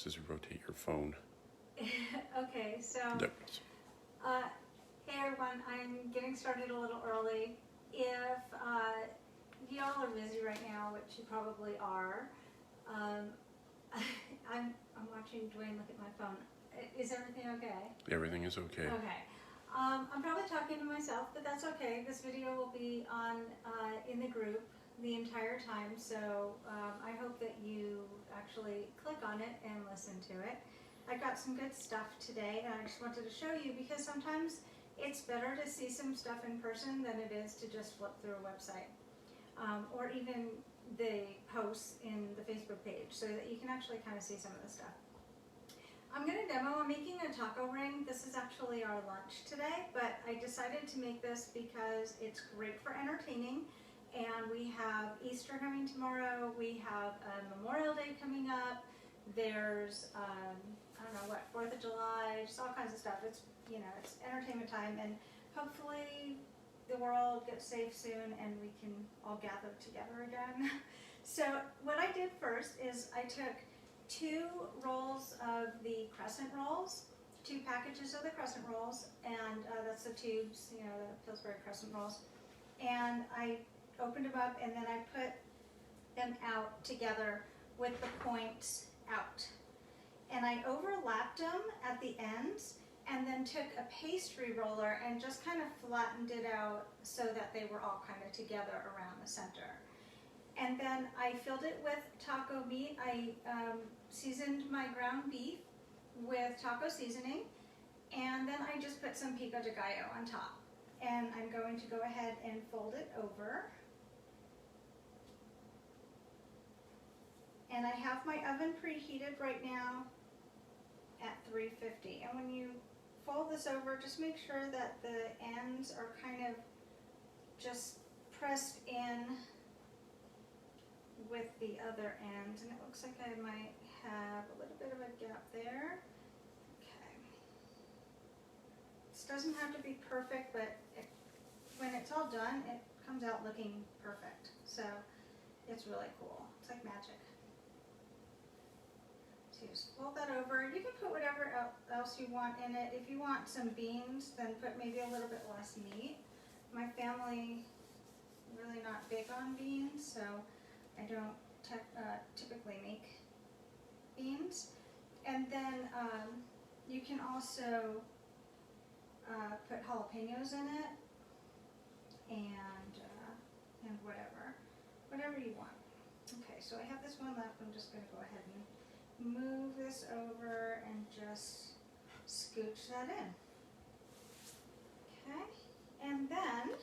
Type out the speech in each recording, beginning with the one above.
just as you rotate your phone. Okay, so There. hey everyone, I'm getting started a little early. If y'all are busy right now, which you probably are, I'm watching Dwayne look at my phone. Is everything okay? Everything is okay. Okay. I'm probably talking to myself, but that's okay. This video will be on in the group the entire time, so I hope that you actually click on it and listen to it. I've got some good stuff today, and I just wanted to show you because sometimes it's better to see some stuff in person than it is to just flip through a website or even the posts in the Facebook page, so that you can actually kind of see some of the stuff. I'm going to demo. I'm making a taco ring. This is actually our lunch today, but I decided to make this because it's great for entertaining, and we have Easter coming tomorrow. We have Memorial Day coming up. There's I don't know what, 4th of July, just all kinds of stuff. It's, you know, it's entertainment time, and hopefully the world gets safe soon and we can all gather together again. So what I did first is I took 2 rolls of the crescent rolls, 2 packages of the crescent rolls, and that's the tubes, you know, the Pillsbury crescent rolls. And I opened them up, and then I put them out together with the points out. And I overlapped them at the ends, and then took a pastry roller and just kind of flattened it out so that they were all kind of together around the center. And then I filled it with taco meat. I seasoned my ground beef with taco seasoning, and then I just put some pico de gallo on top. And I'm going to go ahead and fold it over. And I have my oven preheated right now at 350. And when you fold this over, just make sure that the ends are kind of just pressed in with the other end. And it looks like I might have a little bit of a gap there. Okay. This doesn't have to be perfect, but when it's all done, it comes out looking perfect. So it's really cool. It's like magic. So just fold that over. You can put whatever else you want in it. If you want some beans, then put maybe a little bit less meat. My family really not big on beans, so I don't typically make beans. And then you can also put jalapenos in it, and whatever you want. Okay, so I have this one left. I'm just going to go ahead and move this over and just scooch that in. Okay, and then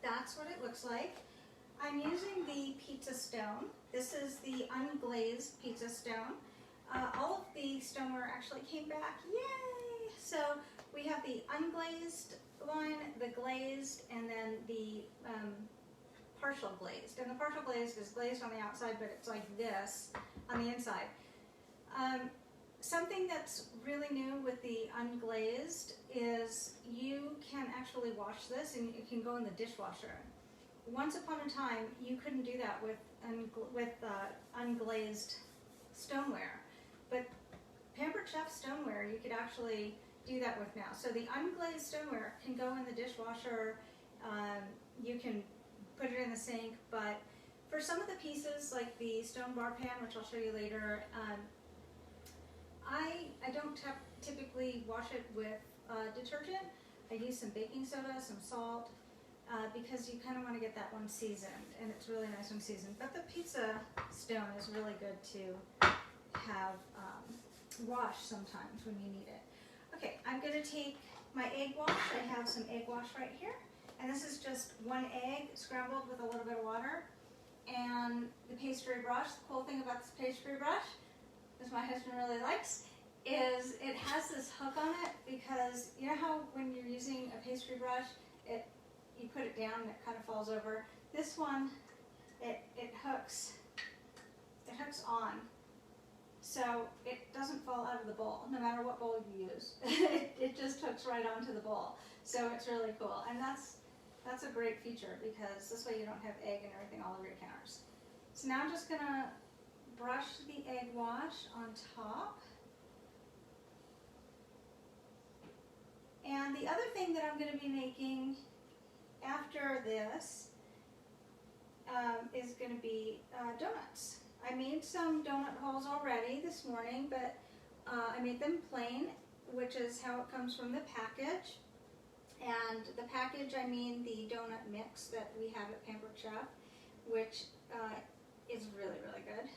that's what it looks like. I'm using the pizza stone. This is the unglazed pizza stone. All of the stoneware actually came back. Yay! So we have the unglazed one, the glazed, and then the partial glazed. And the partial glazed is glazed on the outside, but it's like this on the inside. Something that's really new with the unglazed is you can actually wash this, and it can go in the dishwasher. Once upon a time, you couldn't do that with unglazed stoneware, but Pampered Chef stoneware you could actually do that with now. So the unglazed stoneware can go in the dishwasher. You can put it in the sink, but for some of the pieces, like the stone bar pan, which I'll show you later, I don't typically wash it with detergent. I use some baking soda, some salt, because you kind of want to get that one seasoned, and it's really nice when seasoned. But the pizza stone is really good to have washed sometimes when you need it. Okay, I'm going to take my egg wash. I have some egg wash right here, and this is just 1 egg scrambled with a little bit of water. And the pastry brush, the cool thing about this pastry brush, which my husband really likes, is it has this hook on it, because you know how when you're using a pastry brush, you put it down and it kind of falls over. This one, it hooks on, so it doesn't fall out of the bowl, no matter what bowl you use. it just hooks right onto the bowl, so it's really cool. And that's a great feature, because this way you don't have egg and everything all over your counters. So now I'm just gonna brush the egg wash on top. And the other thing that I'm going to be making after this is going to be donuts. I made some donut holes already this morning, but I made them plain, which is how it comes from the package. And the package, I mean the donut mix that we have at Pampered Chef, which is really, really good.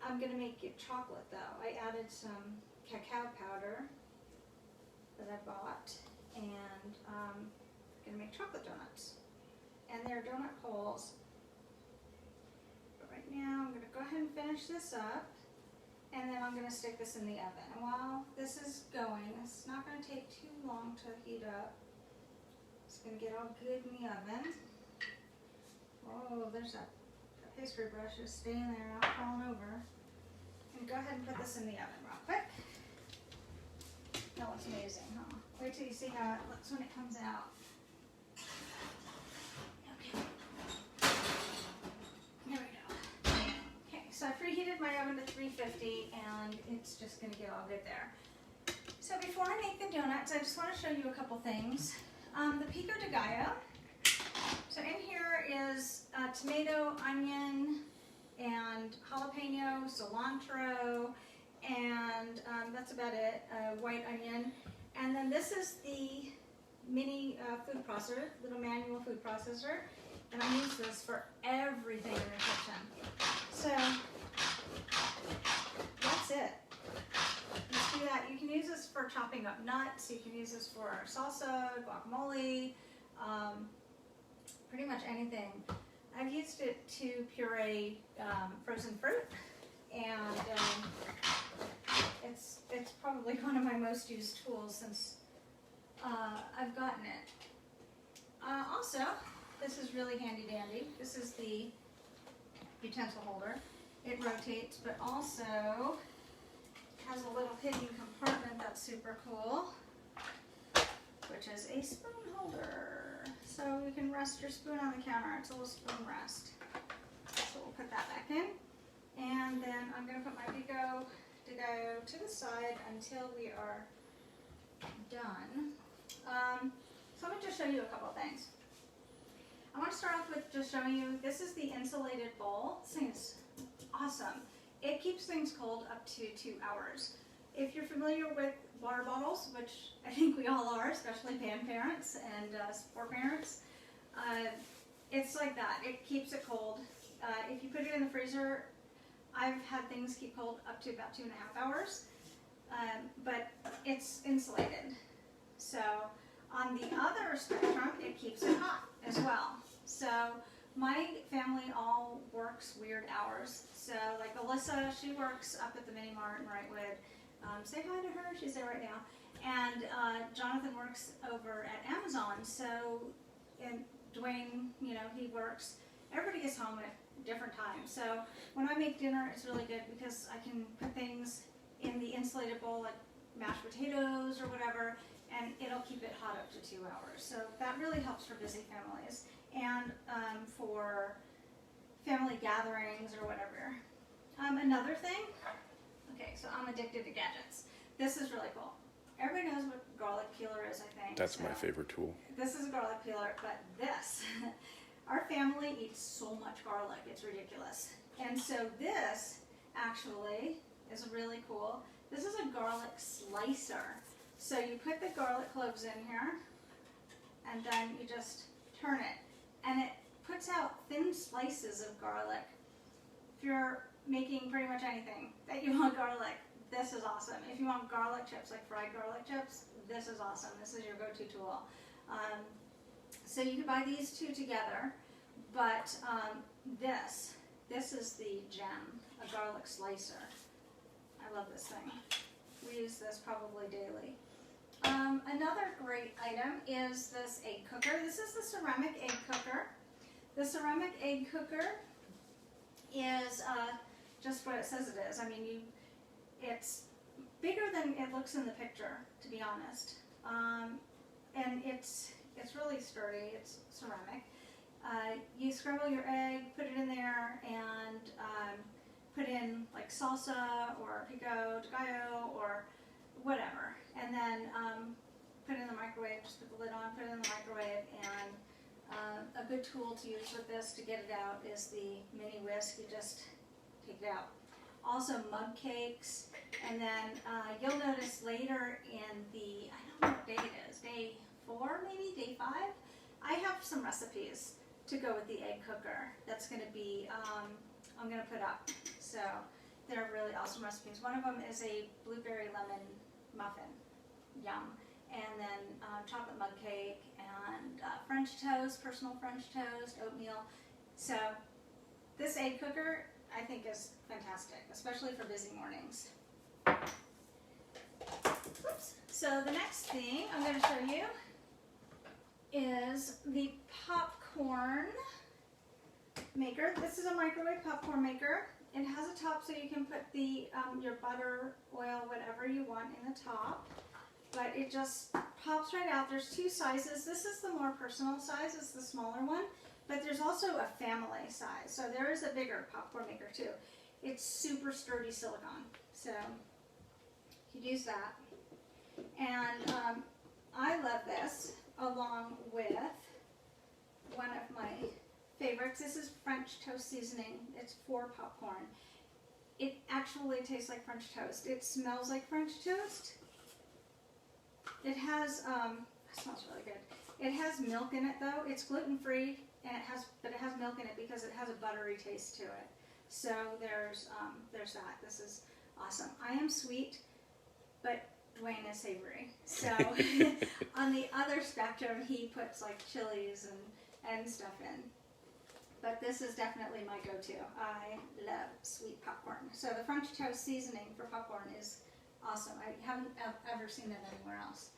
I'm going to make it chocolate though. I added some cacao powder that I bought, and I'm going to make chocolate donuts. And they're donut holes. But right now I'm going to go ahead and finish this up, and then I'm going to stick this in the oven. And while this is going, it's not going to take too long to heat up. It's going to get all good in the oven. Oh, there's that pastry brush is staying there, not falling over. I'm going to go ahead and put this in the oven real quick. That looks amazing, huh? Wait till you see how it looks when it comes out. Okay. There we go. Okay, so I preheated my oven to 350, and it's just going to get all good there. So before I make the donuts, I just want to show you a couple things. The pico de gallo. So in here is tomato, onion, and jalapeno, cilantro, and that's about it, white onion. And then this is the mini food processor, little manual food processor, and I use this for everything in the kitchen. So that's it. Let's do that. You can use this for chopping up nuts, you can use this for salsa, guacamole, pretty much anything. I've used it to puree frozen fruit, and it's probably one of my most used tools since I've gotten it. Also, this is really handy dandy. This is the utensil holder. It rotates, but also has a little hidden compartment that's super cool, which is a spoon holder. So you can rest your spoon on the counter. It's a little spoon rest. So we'll put that back in. And then I'm going to put my pico de gallo to the side until we are done. So let me just show you a couple of things. I want to start off with just showing you, this is the insulated bowl. This thing is awesome. It keeps things cold up to 2 hours. If you're familiar with water bottles, which I think we all are, especially band parents and sport parents, it's like that. It keeps it cold. If you put it in the freezer, I've had things keep cold up to about 2.5 hours, but it's insulated. So on the other spectrum, it keeps it hot as well. So my family all works weird hours. So like Alyssa, she works up at the Mini Mart in Wrightwood. Say hi to her, she's there right now. And Jonathan works over at Amazon. So, and Dwayne, you know, he works. Everybody gets home at different times. So when I make dinner, it's really good because I can put things in the insulated bowl, like mashed potatoes or whatever, and it'll keep it hot up to 2 hours. So that really helps for busy families and for family gatherings or whatever. Another thing, okay, so I'm addicted to gadgets. This is really cool. Everybody knows what garlic peeler is, I think. That's so my favorite tool. This is a garlic peeler, but this, our family eats so much garlic, it's ridiculous. And so this actually is really cool. This is a garlic slicer. So you put the garlic cloves in here, and then you just turn it, and it puts out thin slices of garlic. If you're making pretty much anything that you want garlic, this is awesome. If you want garlic chips, like fried garlic chips, this is awesome. This is your go-to tool. So you can buy these two together, but this is the gem, a garlic slicer. I love this thing. We use this probably daily. Another great item is this egg cooker. This is the ceramic egg cooker. The ceramic egg cooker is just what it says it is. I mean, it's bigger than it looks in the picture, to be honest. And it's really sturdy. It's ceramic. You scramble your egg, put it in there, and put in like salsa or pico de gallo or whatever, and then put it in the microwave. Just put the lid on, put it in the microwave, and a good tool to use with this to get it out is the mini whisk. You just take it out. Also mug cakes, and then you'll notice later in the, I don't know what day it is, day 4 maybe, day 5, I have some recipes to go with the egg cooker that's going to be, I'm going to put up. So they're really awesome recipes. One of them is a blueberry lemon muffin, yum, and then chocolate mug cake and French toast, personal French toast, oatmeal. So this egg cooker I think is fantastic, especially for busy mornings. Oops. So the next thing I'm going to show you is the popcorn maker. This is a microwave popcorn maker. It has a top so you can put the your butter, oil, whatever you want in the top. But it just pops right out. There's 2 sizes. This is the more personal size. It's the smaller one. But there's also a family size. So there is a bigger popcorn maker too. It's super sturdy silicone. So you could use that. And I love this along with one of my favorites. This is French toast seasoning. It's for popcorn. It actually tastes like French toast. It smells like French toast. It has, it smells really good. It has milk in it though. It's gluten-free, and it has milk in it because it has a buttery taste to it. So there's that. This is awesome. I am sweet, but Dwayne is savory. So on the other spectrum, he puts like chilies and stuff in. But this is definitely my go-to. I love sweet popcorn. So the French toast seasoning for popcorn is awesome. I haven't ever seen it anywhere else.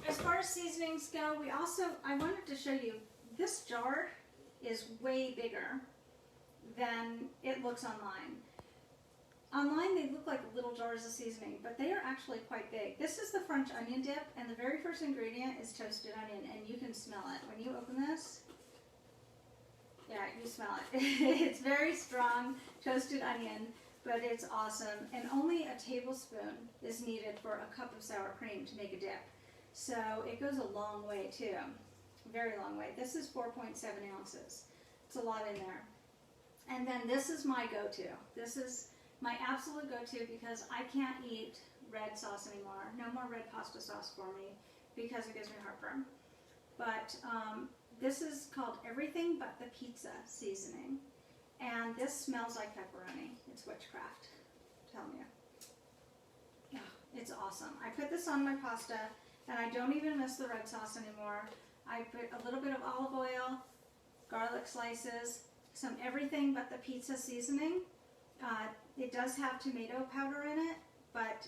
As far as seasonings go, I wanted to show you, this jar is way bigger than it looks online. Online they look like little jars of seasoning, but they are actually quite big. This is the French onion dip, and the very first ingredient is toasted onion, and you can smell it. When you open this, yeah, you smell it. It's very strong toasted onion, but it's awesome. And only a tablespoon is needed for a cup of sour cream to make a dip. So it goes a long way too, very long way. This is 4.7 ounces. It's a lot in there. And then this is my go-to. This is my absolute go-to because I can't eat red sauce anymore. No more red pasta sauce for me because it gives me heartburn. But this is called Everything But the Pizza seasoning. And this smells like pepperoni. It's witchcraft, I'm telling you. Yeah, it's awesome. I put this on my pasta, and I don't even miss the red sauce anymore. I put a little bit of olive oil, garlic slices, some Everything But the Pizza seasoning. It does have tomato powder in it, but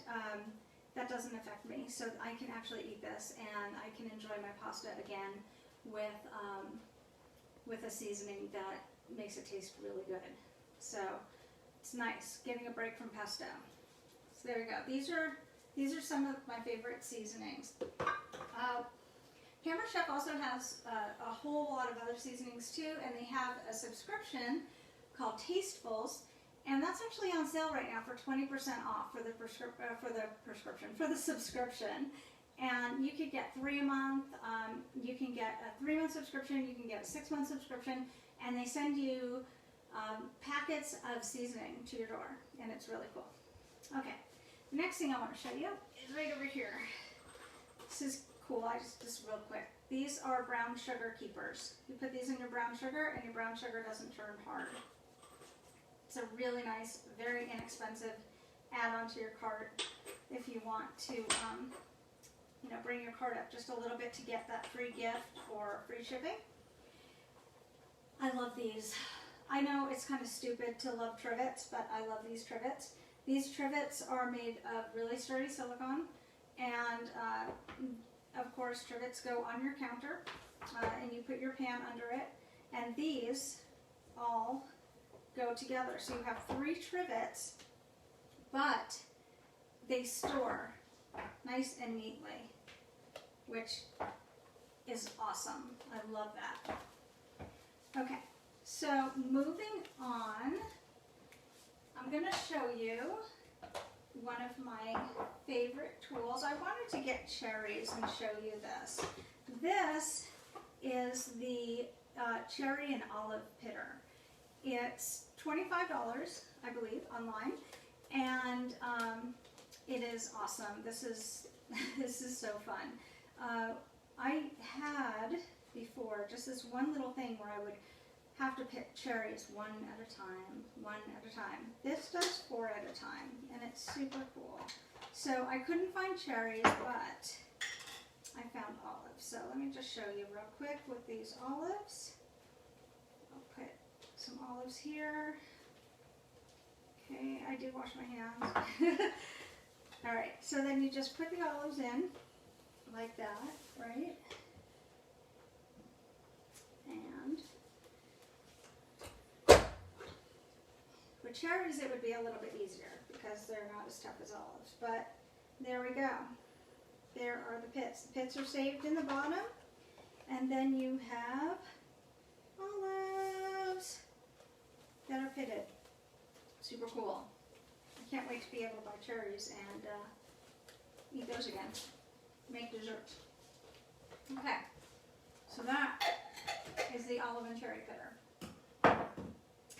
that doesn't affect me. So I can actually eat this, and I can enjoy my pasta again with a seasoning that makes it taste really good. So it's nice, getting a break from pesto. So there you go. These are some of my favorite seasonings. Pampered Chef also has a whole lot of other seasonings too, and they have a subscription called Tastefuls, and that's actually on sale right now for 20% off for the subscription. And you could get 3 a month. You can get a 3-month subscription. You can get a 6-month subscription, and they send you packets of seasoning to your door, and it's really cool. Okay, the next thing I want to show you is right over here. This is cool. Just real quick. These are brown sugar keepers. You put these in your brown sugar, and your brown sugar doesn't turn hard. It's a really nice, very inexpensive add-on to your cart if you want to, bring your cart up just a little bit to get that free gift or free shipping. I love these. I know it's kind of stupid to love trivets, but I love these trivets. These trivets are made of really sturdy silicone, and of course trivets go on your counter, and you put your pan under it, and these all go together. So you have 3 trivets, but they store nice and neatly, which is awesome. I love that. Okay, So moving on, I'm going to show you one of my favorite tools. I wanted to get cherries and show you this. This is the cherry and olive pitter. It's $25, I believe, online, and it is awesome. This is so fun. I had before just this one little thing where I would have to pick cherries one at a time. This does 4 at a time, and it's super cool. So I couldn't find cherries, but I found olives. So let me just show you real quick with these olives. I'll put some olives here. Okay, I did wash my hands. All right, so then you just put the olives in like that, right? And with cherries, it would be a little bit easier because they're not as tough as olives. But there we go. There are the pits. The pits are saved in the bottom. And then you have olives that are pitted. Super cool. I can't wait to be able to buy cherries and eat those again. Make desserts. Okay. So that is the olive and cherry pitter.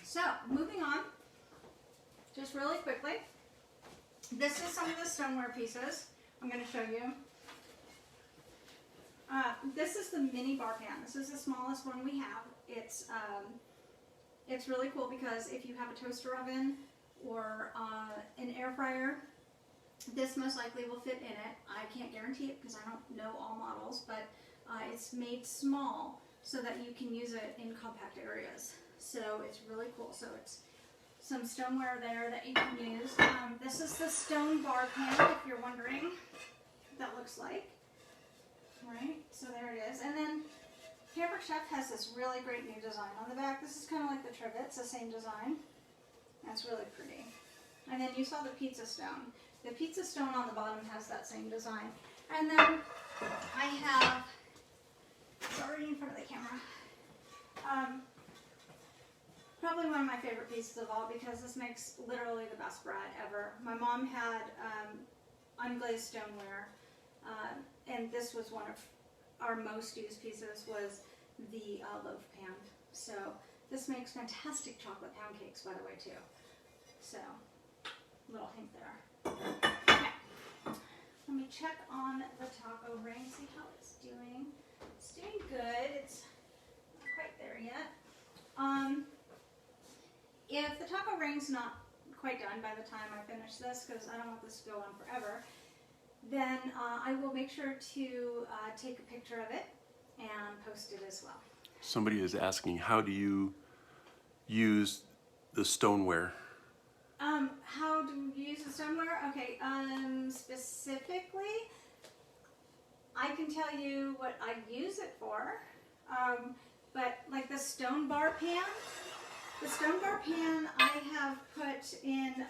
So, moving on. Just really quickly, this is some of the stoneware pieces I'm going to show you. This is the mini bar pan. This is the smallest one we have. It's really cool because if you have a toaster oven or an air fryer, this most likely will fit in it. I can't guarantee it because I don't know all models, but it's made small so that you can use it in compact areas. So it's really cool. So it's some stoneware there that you can use. This is the stone bar pan, if you're wondering what that looks like. Right, so there it is. And then Pampered Chef has this really great new design on the back. This is kind of like the trivet. It's the same design. That's really pretty. And then you saw the pizza stone. The pizza stone on the bottom has that same design. And then I have, it's already in front of the camera, probably one of my favorite pieces of all because this makes literally the best bread ever. My mom had unglazed stoneware, and this was one of our most used pieces was the loaf pan. So this makes fantastic chocolate pound cakes, by the way, too. So, little hint there. Okay. Let me check on the taco ring, see how it's doing. It's doing good. It's not quite there yet. If the taco ring's not quite done by the time I finish this, because I don't want this to go on forever, then I will make sure to take a picture of it and post it as well. Somebody is asking, how do you use the stoneware? How do you use the stoneware? Okay, specifically, I can tell you what I use it for, but like the stone bar pan, I have put in,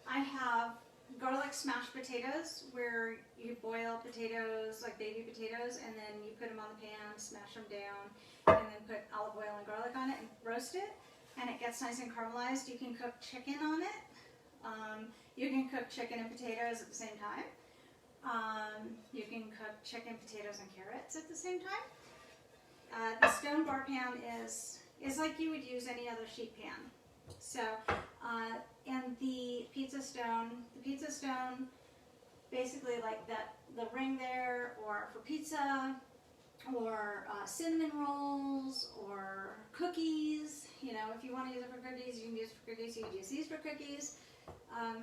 I have garlic smashed potatoes where you boil potatoes like baby potatoes and then you put them on the pan, smash them down, and then put olive oil and garlic on it and roast it, and it gets nice and caramelized. You can cook chicken on it. You can cook chicken and potatoes at the same time. You can cook chicken, potatoes, and carrots at the same time. The stone bar pan is like you would use any other sheet pan. So, and the pizza stone, basically like that, the ring there, or for pizza, or cinnamon rolls, or cookies. You know, if you want to use it for cookies, you can use it for cookies. You can use these for cookies. I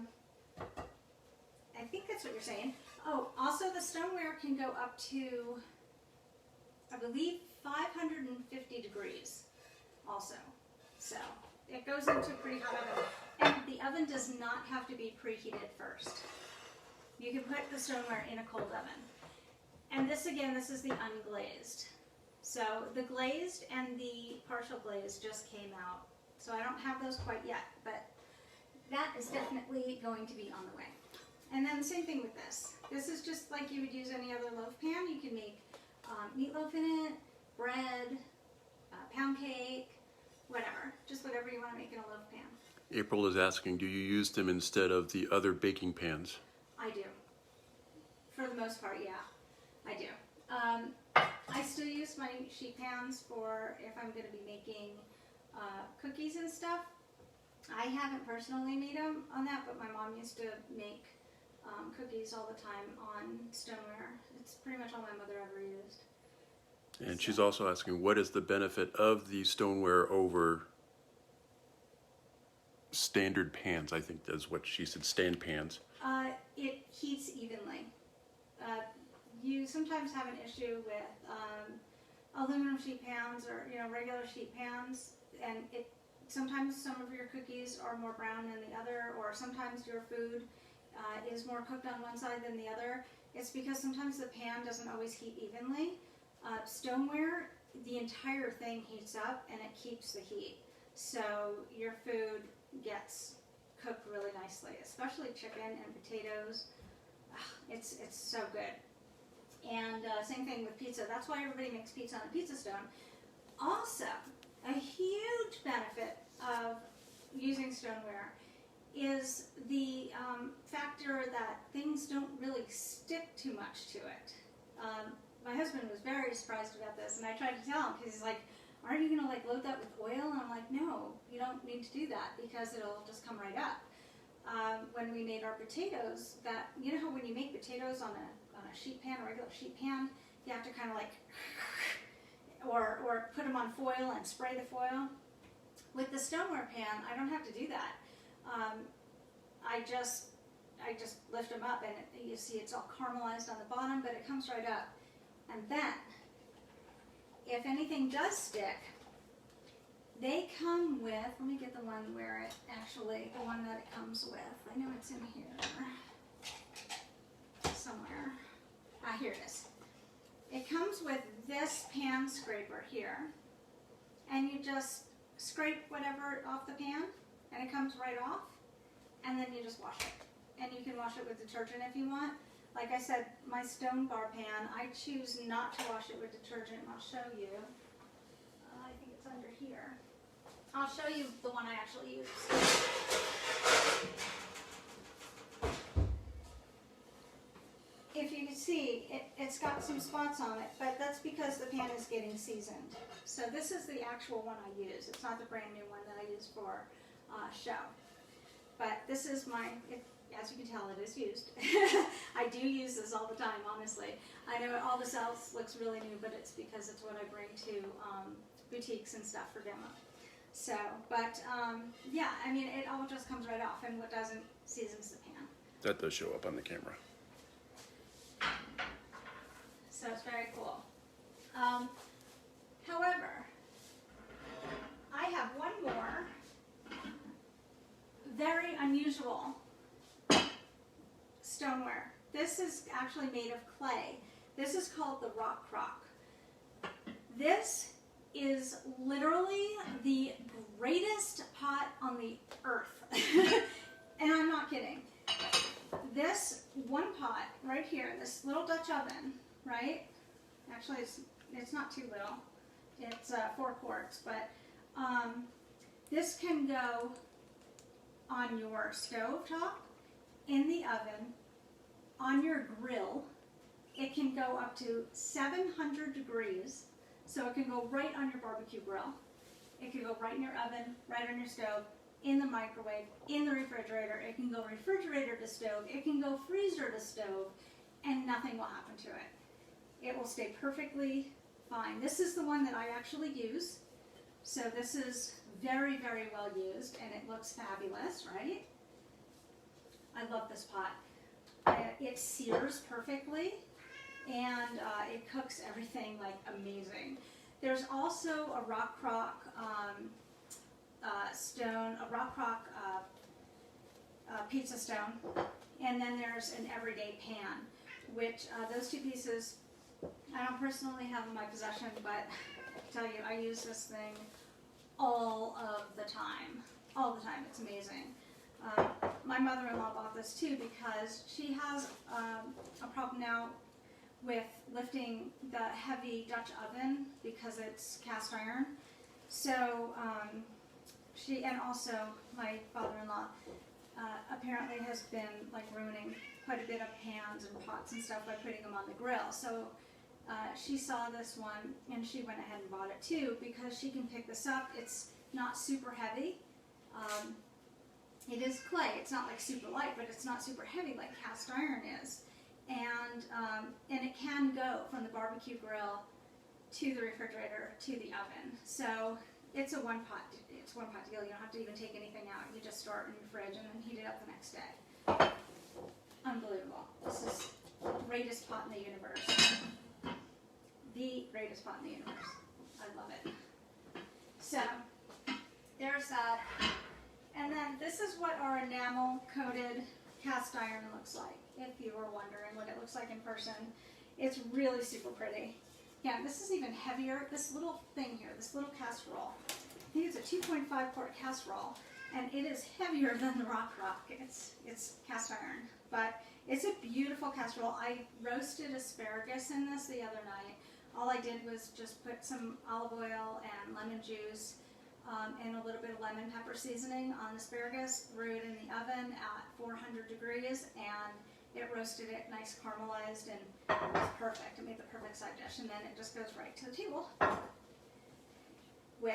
think that's what you're saying. Oh, also the stoneware can go up to, I believe, 550 degrees also. So it goes into a pretty hot oven. And the oven does not have to be preheated first. You can put the stoneware in a cold oven. And this, again, this is the unglazed. So the glazed and the partial glazed just came out. So I don't have those quite yet, but that is definitely going to be on the way. And then the same thing with this. This is just like you would use any other loaf pan. You can make meatloaf in it, bread, pound cake, whatever. Just whatever you want to make in a loaf pan. April is asking, do you use them instead of the other baking pans? I do. For the most part, yeah, I do. I still use my sheet pans for if I'm going to be making cookies and stuff. I haven't personally made them on that, but my mom used to make cookies all the time on stoneware. It's pretty much all my mother ever used. And she's also asking, what is the benefit of the stoneware over standard pans? I think that's what she said, stand pans. It heats evenly. You sometimes have an issue with aluminum sheet pans or regular sheet pans, and sometimes some of your cookies are more brown than the other, or sometimes your food is more cooked on one side than the other. It's because sometimes the pan doesn't always heat evenly. Stoneware, the entire thing heats up and it keeps the heat, so your food gets cooked really nicely, especially chicken and potatoes. It's so good. And same thing with pizza. That's why everybody makes pizza on a pizza stone. Also, a huge benefit of using stoneware is the factor that things don't really stick too much to it. My husband was very surprised about this, and I tried to tell him, because he's like, aren't you going to load that with oil? And I'm like, no, you don't need to do that, because it'll just come right up. When we made our potatoes, you know how when you make potatoes on a sheet pan, a regular sheet pan, you have to kind of like, or put them on foil and spray the foil? With the stoneware pan, I don't have to do that. I just lift them up, and you see it's all caramelized on the bottom, but it comes right up. And then, if anything does stick, they come with, let me get the one where it actually, the one that it comes with. I know it's in here somewhere. Here it is. It comes with this pan scraper here, and you just scrape whatever off the pan, and it comes right off, and then you just wash it. And you can wash it with detergent if you want. Like I said, my stone bar pan, I choose not to wash it with detergent, and I'll show you. I think it's under here. I'll show you the one I actually use. If you can see, it's got some spots on it, but that's because the pan is getting seasoned. So this is the actual one I use. It's not the brand new one that I use for show. But this is as you can tell, it is used. I do use this all the time, honestly. I know all this else looks really new, but it's because it's what I bring to boutiques and stuff for demo. So, but yeah, I mean, it all just comes right off, and what doesn't seasons the pan. That does show up on the camera. So it's very cool. However, I have one more very unusual stoneware. This is actually made of clay. This is called the rock crock. This is literally the greatest pot on the earth. And I'm not kidding. This one pot right here, this little Dutch oven, right? Actually, it's not too little. It's 4 quarts, but this can go on your stove top, in the oven, on your grill. It can go up to 700 degrees, so it can go right on your barbecue grill. It can go right in your oven, right on your stove, in the microwave, in the refrigerator. It can go refrigerator to stove. It can go freezer to stove, and nothing will happen to it. It will stay perfectly fine. This is the one that I actually use. So this is very, very well used, and it looks fabulous, right? I love this pot. It sears perfectly, and it cooks everything like amazing. There's also a rock crock stone, a rock crock pizza stone, and then there's an everyday pan, which those two pieces I don't personally have in my possession, but I tell you, I use this thing all of the time. All the time. It's amazing. My mother-in-law bought this too because she has a problem now with lifting the heavy Dutch oven because it's cast iron, So she, and also my father-in-law apparently has been like ruining quite a bit of pans and pots and stuff by putting them on the grill. So she saw this one and she went ahead and bought it too, because she can pick this up. It's not super heavy. It is clay. It's not like super light, but it's not super heavy like cast iron is. And it can go from the barbecue grill to the refrigerator to the oven. So it's a one pot deal. You don't have to even take anything out. You just store it in your fridge and then heat it up the next day. Unbelievable. This is the greatest pot in the universe. The greatest pot in the universe. I love it. So there's that. And then this is what our enamel coated cast iron looks like, if you were wondering what it looks like in person. It's really super pretty. Yeah, this is even heavier. This little thing here, this little casserole, I think it's a 2.5 quart casserole, and it is heavier than the Rock. It's cast iron, but it's a beautiful casserole. I roasted asparagus in this the other night. All I did was just put some olive oil and lemon juice and a little bit of lemon pepper seasoning on asparagus, threw it in the oven at 400 degrees, and it roasted it nice caramelized, and it was perfect. It made the perfect side dish, and then it just goes right to the table with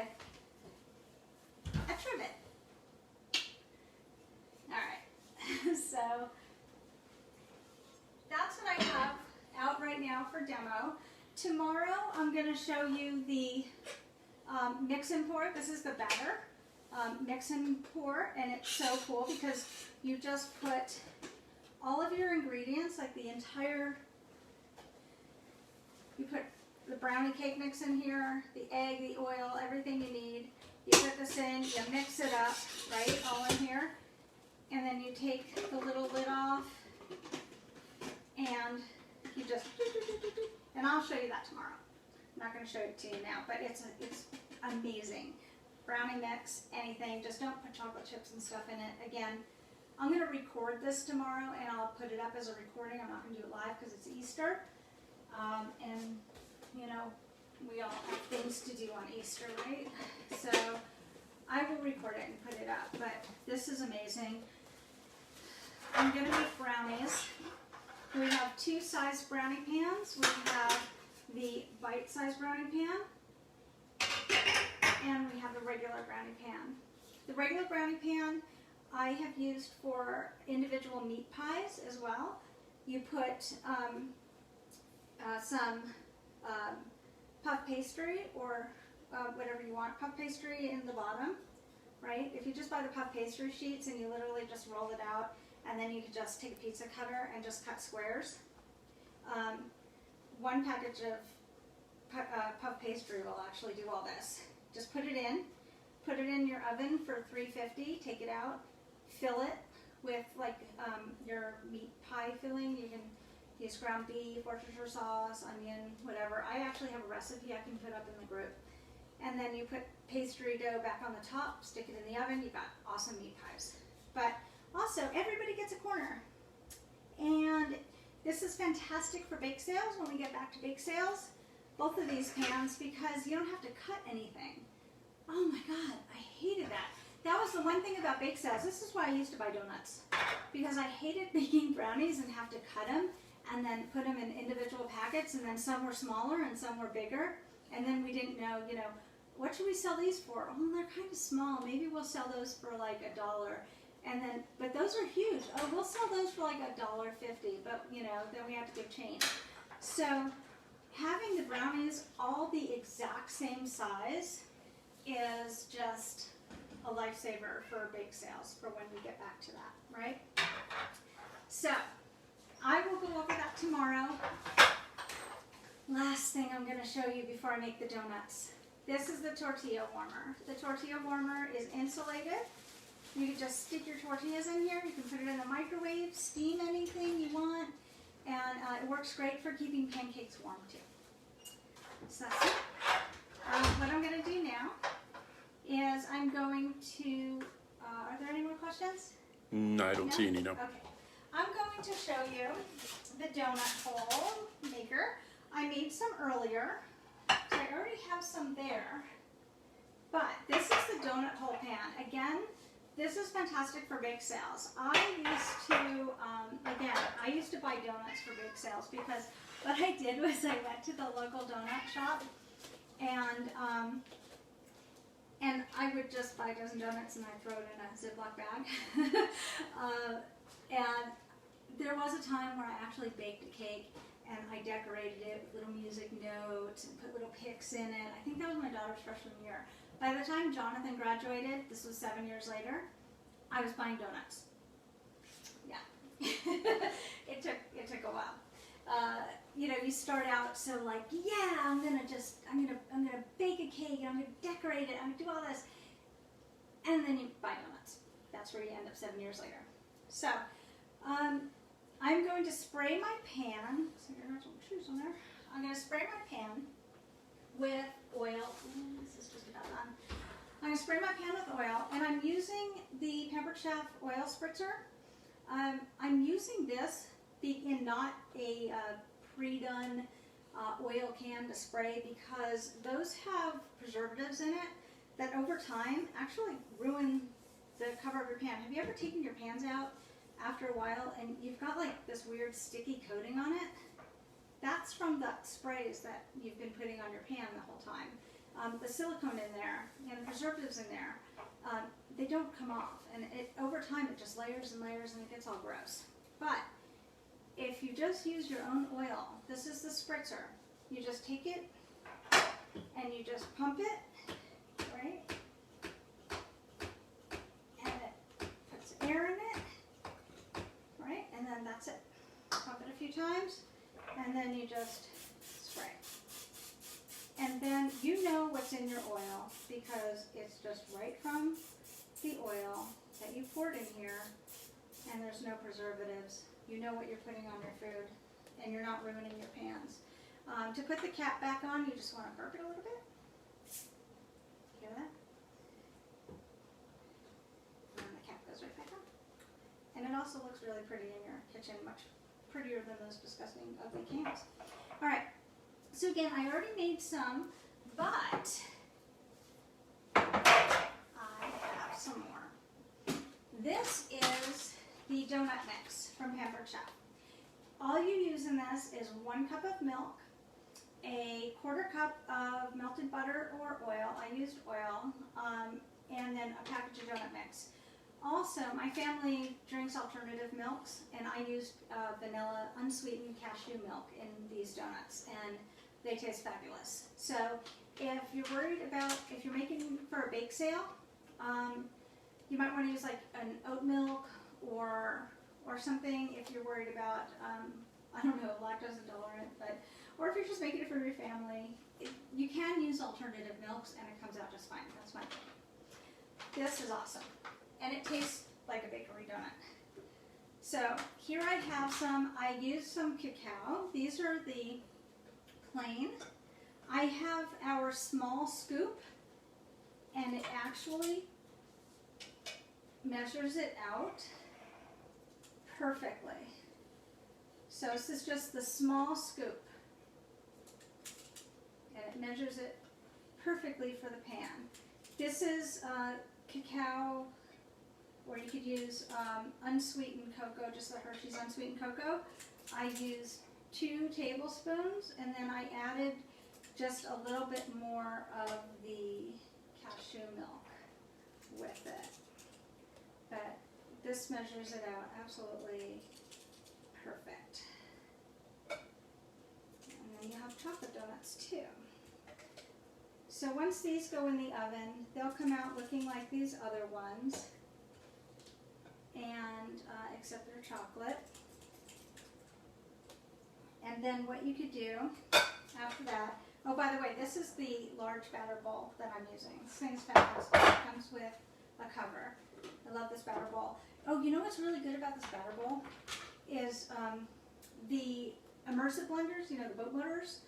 a trivet. Alright, so that's what I have out right now for demo. Tomorrow I'm going to show you the mix and pour. This is the batter mix and pour, and it's so cool because you just put all of your ingredients, like the entire, you put the brownie cake mix in here, the egg, the oil, everything you need. You put this in, you mix it up, right, all in here, and then you take the little lid off, and you just, and I'll show you that tomorrow. I'm not going to show it to you now, but it's amazing. Brownie mix, anything, just don't put chocolate chips and stuff in it. Again, I'm going to record this tomorrow and I'll put it up as a recording. I'm not going to do it live because it's Easter. And, you know, we all have things to do on Easter, right? So I will record it and put it up, but this is amazing. I'm going to make brownies. We have two size brownie pans. We have the bite-sized brownie pan, and we have the regular brownie pan. The regular brownie pan I have used for individual meat pies as well. You put some puff pastry or whatever you want, puff pastry in the bottom, right? If you just buy the puff pastry sheets and you literally just roll it out, and then you can just take a pizza cutter and just cut squares. One package of puff pastry will actually do all this. Just put it in your oven for 350, take it out, fill it with like your meat pie filling. You can use ground beef, Worcestershire sauce, onion, whatever. I actually have a recipe I can put up in the group. And then you put pastry dough back on the top, stick it in the oven, you've got awesome meat pies. But also, everybody gets a corner. And this is fantastic for bake sales when we get back to bake sales. Both of these pans, because you don't have to cut anything. Oh my God, I hated that. That was the one thing about bake sales. This is why I used to buy donuts. Because I hated making brownies and have to cut them and then put them in individual packets, and then some were smaller and some were bigger. And then we didn't know, you know, what should we sell these for? Oh, they're kind of small. Maybe we'll sell those for like $1. And then, but those are huge. Oh, we'll sell those for like $1.50, but you know, then we have to give change. So having the brownies all the exact same size is just a lifesaver for bake sales for when we get back to that, right? So I will go over that tomorrow. Last thing I'm going to show you before I make the donuts. This is the tortilla warmer. The tortilla warmer is insulated. You can just stick your tortillas in here. You can put it in the microwave, steam anything you want, and it works great for keeping pancakes warm too. So that's it. What I'm going to do now is I'm going to, are there any more questions? No, I don't see any, no. Okay. I'm going to show you the donut hole maker. I made some earlier, so I already have some there. But this is the donut hole pan. Again, this is fantastic for bake sales. I used to buy donuts for bake sales because what I did was I went to the local donut shop and I would just buy a dozen donuts and I'd throw it in a Ziploc bag. And there was a time where I actually baked a cake and I decorated it with little music notes and put little pics in it. I think that was my daughter's freshman year. By the time Jonathan graduated, this was 7 years later, I was buying donuts. Yeah. It took a while. You know, you start out so like, yeah, I'm gonna bake a cake, and I'm gonna decorate it, I'm gonna do all this, and then you buy donuts. That's where you end up 7 years later. So, I'm going to spray my pan. So you're gonna have some shoes on there. I'm gonna spray my pan with oil. This is just about done. I'm gonna spray my pan with oil, and I'm using the Pampered Chef oil spritzer. I'm using this in not a pre-done oil can to spray because those have preservatives in it that over time actually ruin the cover of your pan. Have you ever taken your pans out after a while and you've got like this weird sticky coating on it? That's from the sprays that you've been putting on your pan the whole time. The silicone in there and the preservatives in there, they don't come off, and over time it just layers and layers and it gets all gross. But if you just use your own oil, this is the spritzer. You just take it and you just pump it, right? And it puts air in it, right? And then that's it. Pump it a few times and then you just spray. And then you know what's in your oil because it's just right from the oil that you poured in here, and there's no preservatives. You know what you're putting on your food, and you're not ruining your pans. To put the cap back on, you just want to burp it a little bit. Hear that? And then the cap goes right back on. And it also looks really pretty in your kitchen, much prettier than those disgusting, ugly cans. All right. So again, I already made some, but I have some more. This is the donut mix from Pampered Chef. All you use in this is 1 cup of milk, a 1/4 cup of melted butter or oil. I used oil, and then a package of donut mix. Also, my family drinks alternative milks, and I used vanilla unsweetened cashew milk in these donuts, and they taste fabulous. So if you're worried about, if you're making for a bake sale, you might want to use like an oat milk or something if you're worried about, I don't know, lactose intolerant, or if you're just making it for your family, you can use alternative milks and it comes out just fine. That's my thing. This is awesome. And it tastes like a bakery donut. So here I have some, I used some cacao. These are the plain. I have our small scoop, and it actually measures it out perfectly. So this is just the small scoop, and it measures it perfectly for the pan. This is cacao, or you could use unsweetened cocoa, just the Hershey's unsweetened cocoa. I used 2 tablespoons, and then I added just a little bit more of the cashew milk with it. But this measures it out absolutely perfect. And then you have chocolate donuts too. So once these go in the oven, they'll come out looking like these other ones, and except they're chocolate. And then what you could do after that, oh, by the way, this is the large batter bowl that I'm using. This thing's fantastic. It comes with a cover. I love this batter bowl. Oh, you know what's really good about this batter bowl is the immersive blenders, you know, the boat motors.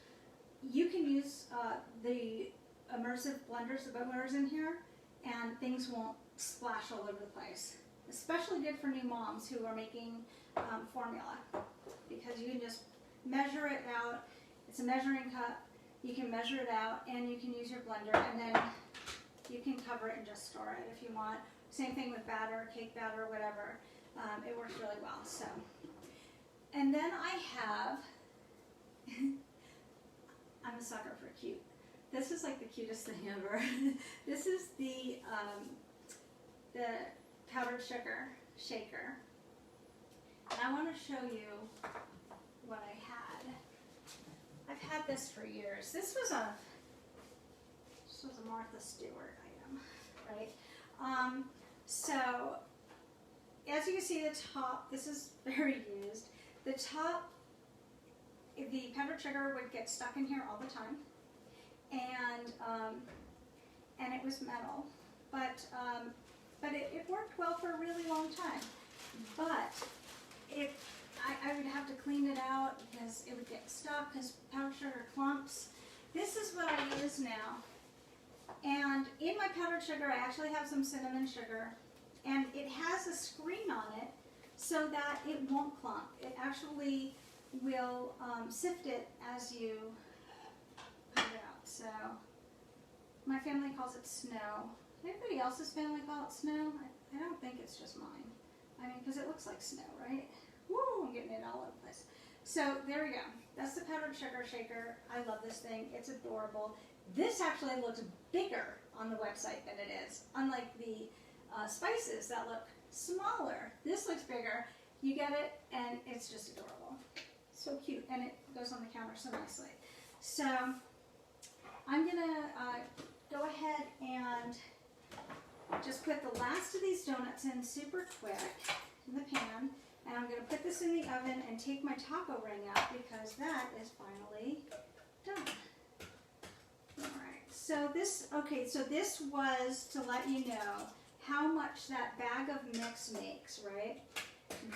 You can use the immersive blenders, the boat motors in here, and things won't splash all over the place. Especially good for new moms who are making formula, because you can just measure it out. It's a measuring cup. You can measure it out, and you can use your blender, and then you can cover it and just store it if you want. Same thing with batter, cake batter, whatever. It works really well. So, and then I have, I'm a sucker for cute. This is like the cutest thing ever. This is the powdered sugar shaker. And I want to show you what I had. I've had this for years. This was a Martha Stewart item, right? So as you can see, the top, this is very used. The top, the powdered sugar would get stuck in here all the time, and it was metal, but it worked well for a really long time. But I would have to clean it out because it would get stuck because powdered sugar clumps. This is what I use now. And in my powdered sugar, I actually have some cinnamon sugar, and it has a screen on it so that it won't clump. It actually will sift it as you put it out. So my family calls it snow. Anybody else's family call it snow? I don't think it's just mine. I mean, because it looks like snow, right? Woo, I'm getting it all over the place. So there we go. That's the powdered sugar shaker. I love this thing. It's adorable. This actually looks bigger on the website than it is. Unlike the spices that look smaller, this looks bigger. You get it, and it's just adorable. So cute, and it goes on the counter so nicely. So I'm gonna go ahead and just put the last of these donuts in super quick in the pan, and I'm going to put this in the oven and take my taco ring out because that is finally done. Alright, so this was to let you know how much that bag of mix makes, right?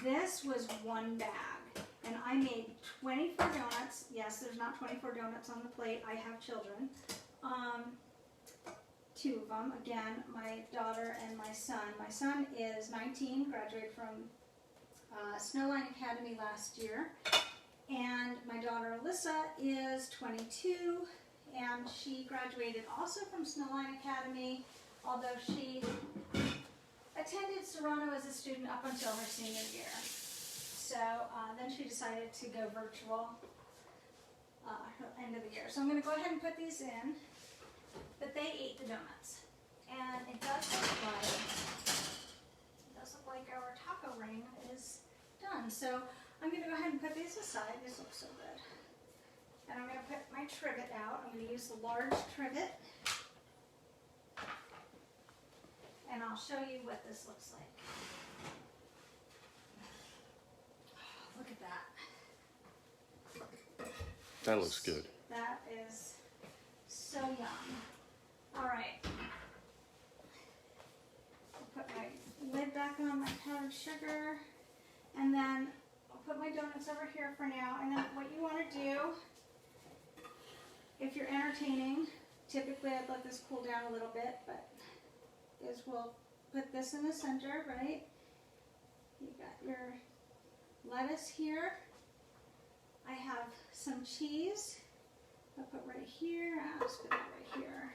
This was one bag, and I made 24 donuts. Yes, there's not 24 donuts on the plate. I have children. Two of them, again, my daughter and my son. My son is 19, graduated from Snowline Academy last year, and my daughter Alyssa is 22, and she graduated also from Snowline Academy, although she attended Serrano as a student up until her senior year. So then she decided to go virtual end of the year. So I'm going to go ahead and put these in. But they ate the donuts, and it does look like our taco ring is done. So I'm going to go ahead and put these aside. This looks so good. And I'm going to put my trivet out. I'm going to use the large trivet, and I'll show you what this looks like. Look at that. That looks good. That is so yum. All right. I'll put my lid back on my powdered sugar, and then I'll put my donuts over here for now. And then what you want to do, if you're entertaining, typically I'd let this cool down a little bit, but is we'll put this in the center, right? You got your lettuce here. I have some cheese. I'll put right here. I'll just put it right here.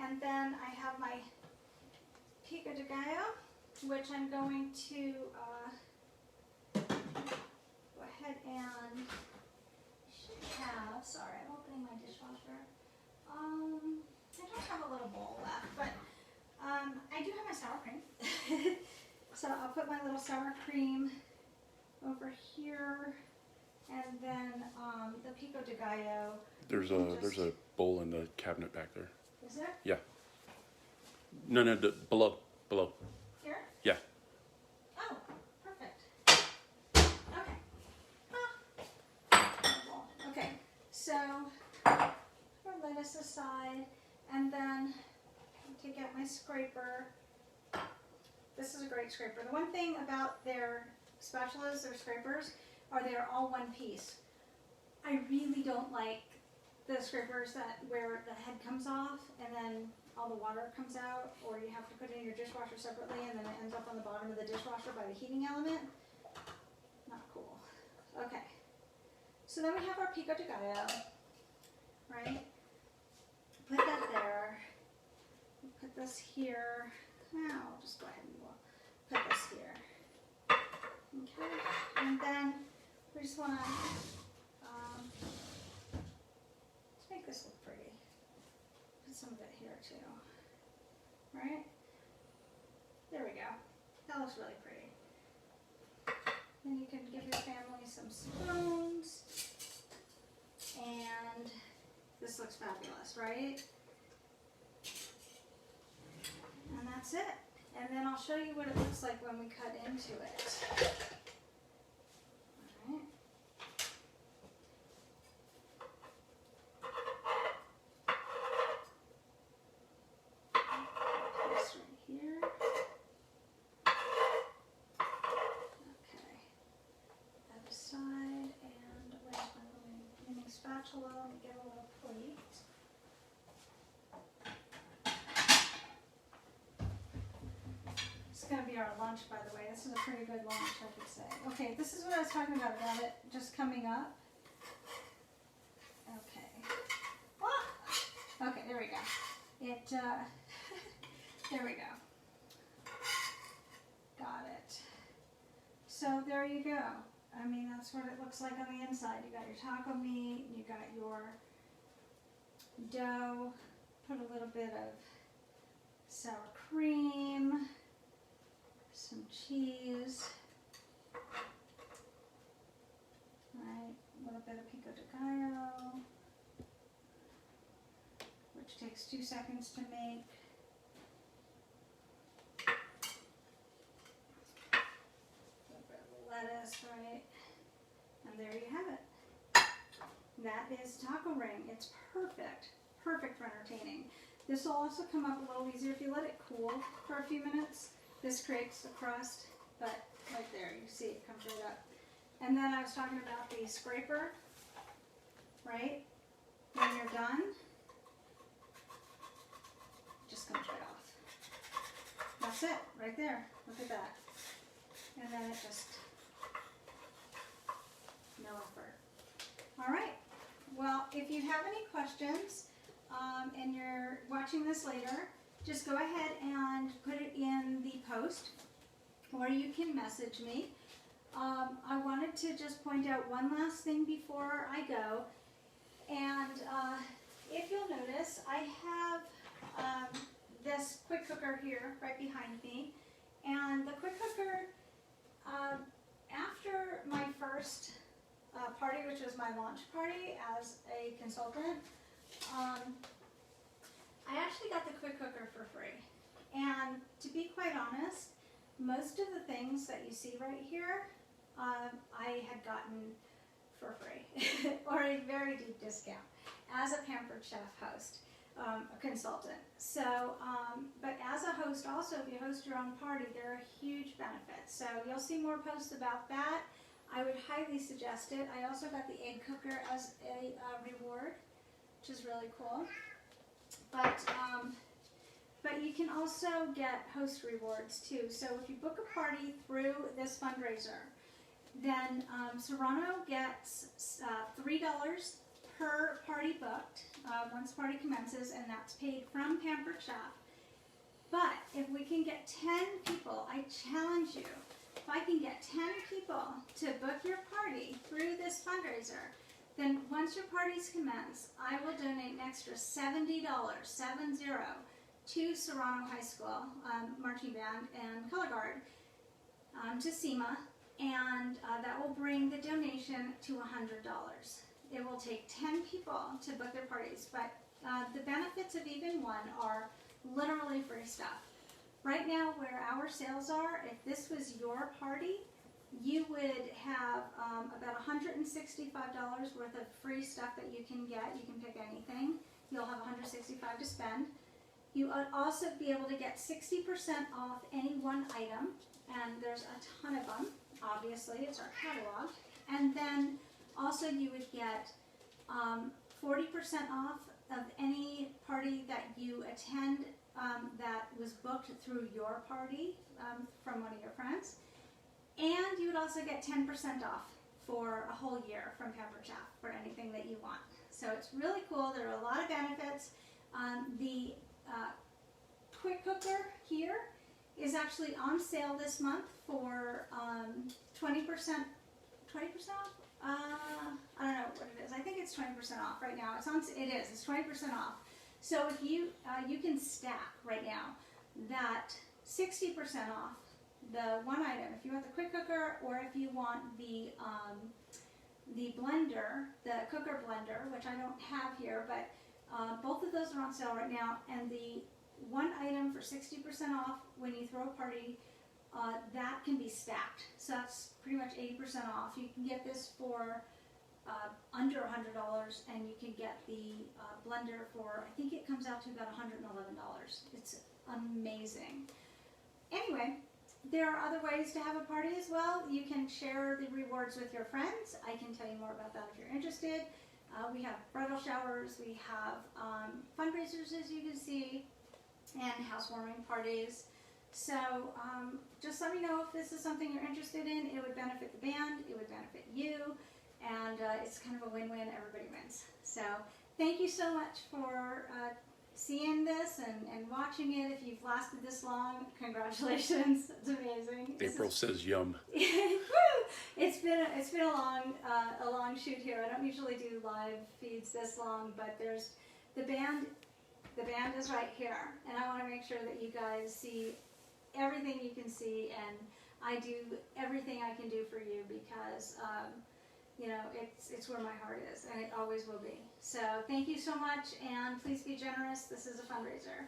And then I have my pico de gallo, which I'm going to go ahead and have. Sorry, I'm opening my dishwasher. I don't have a little bowl left, but I do have my sour cream. So I'll put my little sour cream over here, and then the pico de gallo. There's a bowl in the cabinet back there. Is there? Yeah. No, below. Here? Yeah. Oh, perfect. Okay. Okay, so put lettuce aside, and then take out my scraper. This is a great scraper. The one thing about their spatulas, their scrapers, are they're all one piece. I really don't like the scrapers where the head comes off and then all the water comes out, or you have to put it in your dishwasher separately and then it ends up on the bottom of the dishwasher by the heating element. Not cool. Okay. So then we have our pico de gallo, right? Put that there. put this here. Now I'll just go ahead and we'll put this here. Okay, and then we just want to make this look pretty. Put some of it here too. Right? There we go. That looks really pretty. Then you can give your family some spoons. And this looks fabulous, right? And that's it. And then I'll show you what it looks like when we cut into it. All right. This right here. Okay. Other side, and where's my little mini spatula? Let me get a little plate. It's going to be our lunch, by the way. This is a pretty good lunch, I could say. Okay, this is what I was talking about it just coming up. Okay. Ah! Okay, there we go. There we go. Got it. So there you go. I mean, that's what it looks like on the inside. You got your taco meat, you got your dough, put a little bit of sour cream, some cheese, right, a little bit of pico de gallo, which takes 2 seconds to make. A little bit of lettuce, right, and there you have it. That is taco ring. It's perfect, perfect for entertaining. This will also come up a little easier if you let it cool for a few minutes. This creates the crust, but right there, you see it comes right up. And then I was talking about the scraper, right? When you're done, it just comes right off. That's it, right there. Look at that. And then it just, no effort. All right. Well, if you have any questions and you're watching this later, just go ahead and put it in the post, or you can message me. I wanted to just point out one last thing before I go, and if you'll notice, I have this quick cooker here right behind me, and the quick cooker, after my first party, which was my launch party as a consultant, I actually got the quick cooker for free. And to be quite honest, most of the things that you see right here, I had gotten for free or a very deep discount as a Pampered Chef host, a consultant. So, but as a host also, if you host your own party, there are huge benefits. So you'll see more posts about that. I would highly suggest it. I also got the egg cooker as a reward, which is really cool. But you can also get host rewards too. So if you book a party through this fundraiser, then Serrano gets $3 per party booked once party commences, and that's paid from Pampered Chef. But if we can get 10 people, I challenge you, if I can get 10 people to book your party through this fundraiser, then once your parties commence, I will donate an extra $70, 70, to Serrano High School Marching Band and Color Guard to SEMA, and that will bring the donation to $100. It will take 10 people to book their parties, but the benefits of even one are literally free stuff. Right now, where our sales are, if this was your party, you would have about $165 worth of free stuff that you can get. You can pick anything. You'll have $165 to spend. You would also be able to get 60% off any one item, and there's a ton of them. Obviously, it's our catalog. And then also you would get 40% off of any party that you attend that was booked through your party from one of your friends. And you would also get 10% off for a whole year from Pampered Chef for anything that you want. So it's really cool. There are a lot of benefits. The quick cooker here is actually on sale this month for 20% off. I don't know what it is. I think it's 20% off right now. It's 20% off. So if you can stack right now that 60% off the one item, if you want the quick cooker or if you want the blender, the cooker blender, which I don't have here, but both of those are on sale right now, and the one item for 60% off when you throw a party, that can be stacked. So that's pretty much 80% off. You can get this for under $100, and you can get the blender for, I think it comes out to about $111. It's amazing. Anyway, there are other ways to have a party as well. You can share the rewards with your friends. I can tell you more about that if you're interested. We have bridal showers, we have fundraisers, as you can see, and housewarming parties. So just let me know if this is something you're interested in. It would benefit the band, it would benefit you, and it's kind of a win-win, everybody wins. So thank you so much for seeing this and watching it. If you've lasted this long, congratulations. It's amazing. April says yum. It's been a long shoot here. I don't usually do live feeds this long, but there's the band is right here, and I want to make sure that you guys see everything you can see, and I do everything I can do for you because you know, it's where my heart is, and it always will be. So thank you so much, and please be generous. This is a fundraiser.